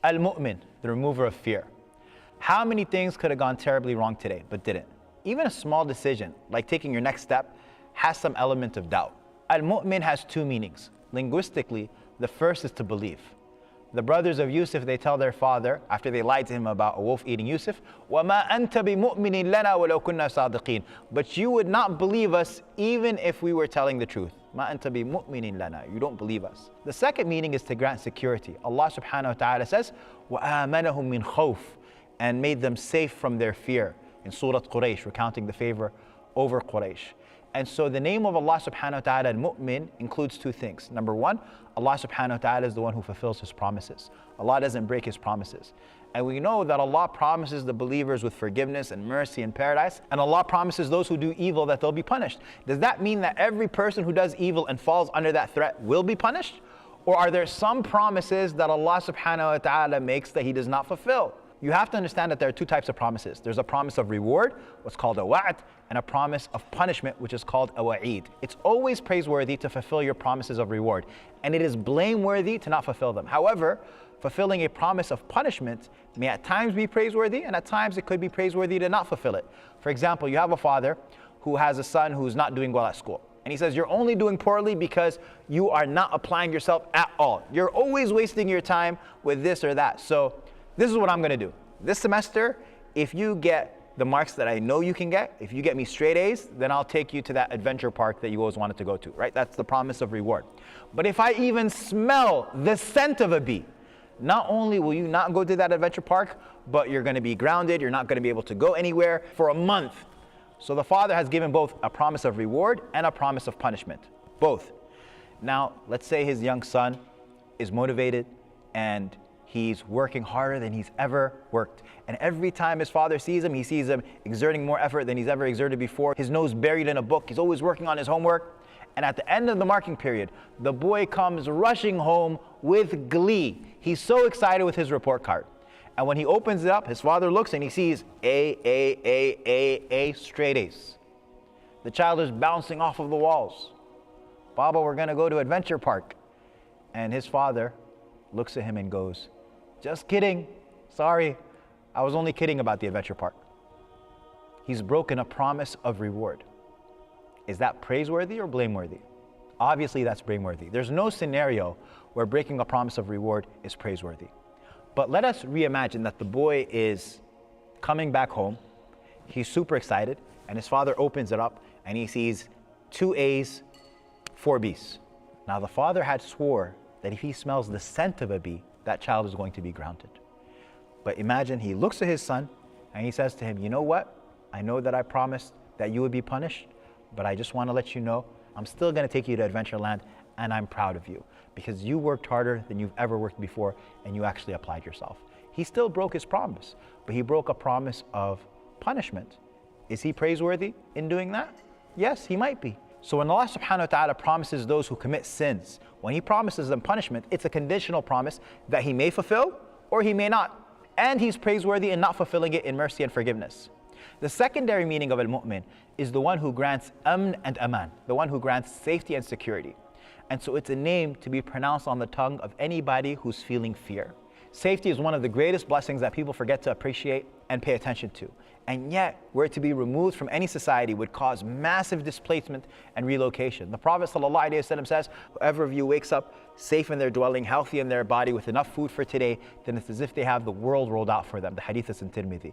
Al-Mu'min, the remover of fear. How many things could have gone terribly wrong today, but didn't? Even a small decision, like taking your next step, has some element of doubt. Al-Mu'min has two meanings. Linguistically, the first is to believe. The brothers of Yusuf, they tell their father, after they lied to him about a wolf eating Yusuf, وَمَا أَنْتَ بِمُؤْمِنٍ لَنَا وَلَوْ كُنَّا صَادِقِينَ. But you would not believe us even if we were telling the truth. مَا أَنْتَ بِمُؤْمِنٍ لَنَا. You don't believe us. The second meaning is to grant security. Allah subhanahu wa ta'ala says, وَآمَنَهُم مِّنْ خَوْفٍ, and made them safe from their fear. In Surah Quraysh, recounting the favor over Quraysh. And so the name of Allah subhanahu wa ta'ala, al-Mu'min, includes two things. Number one, Allah subhanahu wa ta'ala is the one who fulfills His promises. Allah doesn't break His promises. And we know that Allah promises the believers with forgiveness and mercy and paradise. And Allah promises those who do evil that they'll be punished. Does that mean that every person who does evil and falls under that threat will be punished? Or are there some promises that Allah subhanahu wa ta'ala makes that He does not fulfill? You have to understand that there are two types of promises. There's a promise of reward, what's called a wa'd, and a promise of punishment, which is called a wa'id. It's always praiseworthy to fulfill your promises of reward, and it is blameworthy to not fulfill them. However, fulfilling a promise of punishment may at times be praiseworthy, and at times it could be praiseworthy to not fulfill it. For example, you have a father who has a son who's not doing well at school. And he says, you're only doing poorly because you are not applying yourself at all. You're always wasting your time with this or that. So this is what I'm going to do. This semester, if you get the marks that I know you can get, if you get me straight A's, then I'll take you to that adventure park that you always wanted to go to, right? That's the promise of reward. But if I even smell the scent of a B, not only will you not go to that adventure park, but you're going to be grounded, you're not going to be able to go anywhere for a month. So the father has given both a promise of reward and a promise of punishment, both. Now, let's say his young son is motivated and he's working harder than he's ever worked. And every time his father sees him, he sees him exerting more effort than he's ever exerted before. His nose buried in a book. He's always working on his homework. And at the end of the marking period, the boy comes rushing home with glee. He's so excited with his report card. And when he opens it up, his father looks and he sees A, straight A's. The child is bouncing off of the walls. Baba, we're going to go to adventure park. And his father looks at him and goes, just kidding. Sorry, I was only kidding about the adventure park. He's broken a promise of reward. Is that praiseworthy or blameworthy? Obviously, that's blameworthy. There's no scenario where breaking a promise of reward is praiseworthy. But let us reimagine that the boy is coming back home. He's super excited, and his father opens it up, and he sees 2 A's, 4 B's. Now, the father had swore that if he smells the scent of a bee, that child is going to be grounded. But imagine he looks at his son and he says to him, you know what? I know that I promised that you would be punished, but I just want to let you know I'm still going to take you to Adventureland, and I'm proud of you because you worked harder than you've ever worked before and you actually applied yourself. He still broke his promise, but he broke a promise of punishment. Is he praiseworthy in doing that? Yes, he might be. So when Allah subhanahu wa ta'ala promises those who commit sins, when He promises them punishment, it's a conditional promise that He may fulfill or He may not. And He's praiseworthy in not fulfilling it in mercy and forgiveness. The secondary meaning of al-Mu'min is the one who grants amn and aman, the one who grants safety and security. And so it's a name to be pronounced on the tongue of anybody who's feeling fear. Safety is one of the greatest blessings that people forget to appreciate and pay attention to. And yet, were it to be removed from any society would cause massive displacement and relocation. The Prophet ﷺ says, whoever of you wakes up safe in their dwelling, healthy in their body, with enough food for today, then it's as if they have the world rolled out for them. The hadith is in Tirmidhi.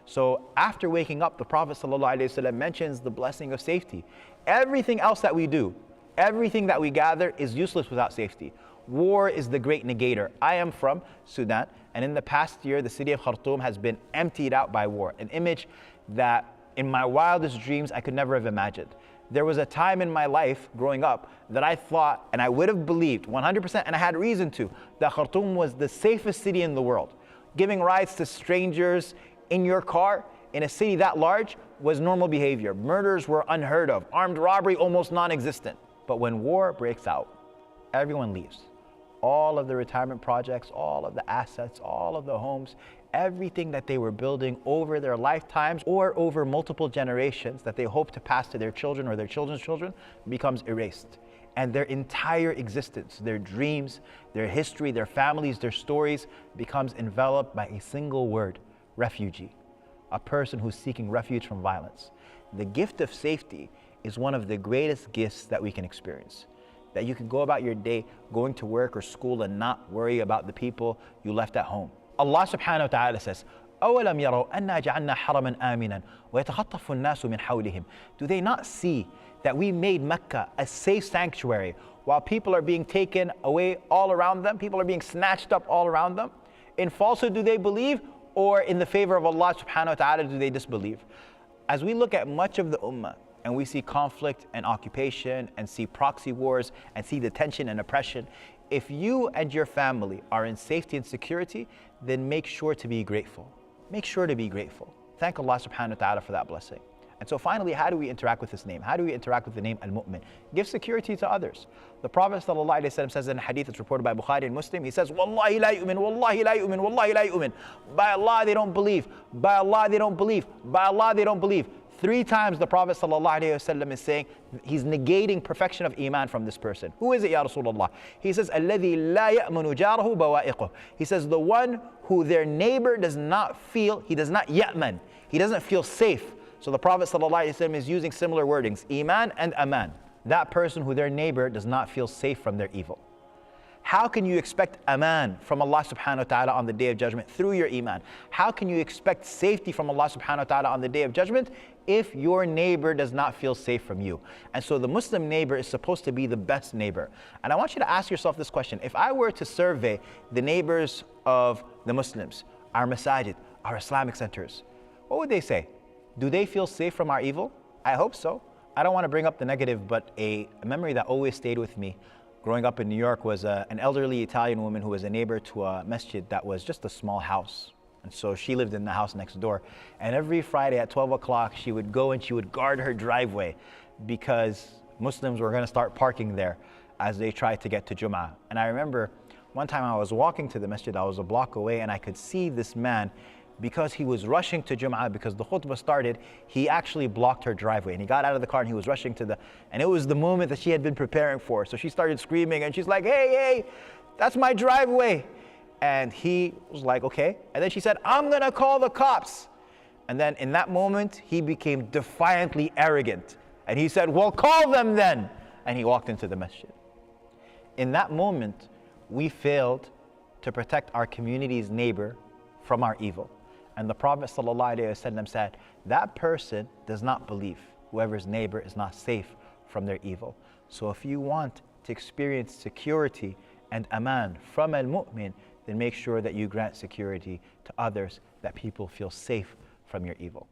So after waking up, the Prophet ﷺ mentions the blessing of safety. Everything else that we do, everything that we gather is useless without safety. War is the great negator. I am from Sudan, and in the past year, the city of Khartoum has been emptied out by war, an image that in my wildest dreams I could never have imagined. There was a time in my life growing up that I thought, and I would have believed 100%, and I had reason to, that Khartoum was the safest city in the world. Giving rides to strangers in your car in a city that large was normal behavior. Murders were unheard of, armed robbery almost non-existent. But when war breaks out, everyone leaves. All of the retirement projects, all of the assets, all of the homes, everything that they were building over their lifetimes or over multiple generations that they hope to pass to their children or their children's children becomes erased. and their entire existence, their dreams, their history, their families, their stories becomes enveloped by a single word: refugee, a person who's seeking refuge from violence. The gift of safety is one of the greatest gifts that we can experience. That you can go about your day going to work or school and not worry about the people you left at home. Allah subhanahu wa ta'ala says, أَوَلَمْ يَرَوْا أَنَّا جَعَلْنَا حَرَمًا آمِنًا وَيَتَخَطَّفُ النَّاسُ مِنْ حَوْلِهِمْ. Do they not see that we made Mecca a safe sanctuary while people are being taken away all around them? People are being snatched up all around them. In falsehood do they believe, or in the favor of Allah subhanahu wa ta'ala do they disbelieve? As we look at much of the ummah and we see conflict and occupation and see proxy wars and see detention and oppression, if you and your family are in safety and security, then make sure to be grateful. Make sure to be grateful. Thank Allah subhanahu wa ta'ala for that blessing. And so finally, how do we interact with this name? How do we interact with the name Al-Mu'min? Give security to others. The Prophet ﷺ says in a hadith that's reported by Bukhari and Muslim, he says, Wallahi la yu'min, Wallahi la yu'min, Wallahi la yu'min. By Allah they don't believe. By Allah they don't believe. By Allah they don't believe. 3 times the Prophet ﷺ is saying, he's negating perfection of Iman from this person. Who is it, Ya Rasulullah? He says, الَّذِي لَا يَأْمَنُ جَارَهُ بَوَائِقُهُ. He says, the one who their neighbor does not feel, he does not ya'man, he doesn't feel safe. So the Prophet ﷺ is using similar wordings, Iman and Aman. That person who their neighbor does not feel safe from their evil. How can you expect Aman from Allah subhanahu wa ta'ala on the Day of Judgment through your Iman? How can you expect safety from Allah subhanahu wa ta'ala on the Day of Judgment if your neighbor does not feel safe from you? And so the Muslim neighbor is supposed to be the best neighbor. And I want you to ask yourself this question. If I were to survey the neighbors of the Muslims, our masajid, our Islamic centers, what would they say? Do they feel safe from our evil? I hope so. I don't want to bring up the negative, but a memory that always stayed with me growing up in New York was an elderly Italian woman who was a neighbor to a masjid that was just a small house. And so she lived in the house next door. And every Friday at 12 o'clock, she would go and she would guard her driveway because Muslims were going to start parking there as they tried to get to Jum'ah. And I remember one time I was walking to the masjid, I was a block away, and I could see this man, because he was rushing to Jum'ah, because the khutbah started, he actually blocked her driveway. And he got out of the car and he was rushing to and it was the moment that she had been preparing for. So she started screaming and she's like, hey, that's my driveway. And he was like, okay. And then she said, I'm gonna call the cops. And then in that moment, he became defiantly arrogant. And he said, well, call them then. And he walked into the masjid. In that moment, we failed to protect our community's neighbor from our evil. And the Prophet ﷺ said, that person does not believe. Whoever's neighbor is not safe from their evil. So if you want to experience security and aman from al-mu'min, then make sure that you grant security to others, that people feel safe from your evil.